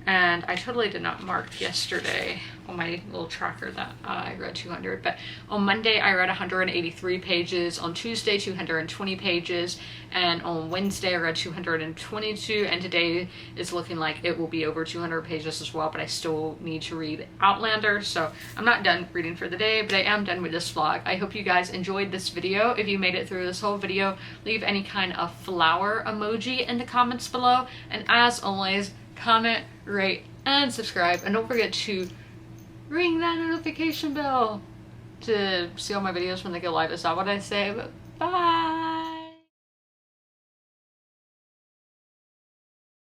And I totally did not mark yesterday on my little tracker that I read 200, but on Monday I read 183 pages, on Tuesday 220 pages, and on Wednesday I read 222, and today is looking like it will be over 200 pages as well, but I still need to read Outlander, so I'm not done reading for the day, but I am done with this vlog. I hope you guys enjoyed this video. If you made it through this whole video, leave any kind of flower emoji in the comments below, and as always, comment, rate, and subscribe, and don't forget to ring that notification bell to see all my videos when they go live. Is that what I say? But bye!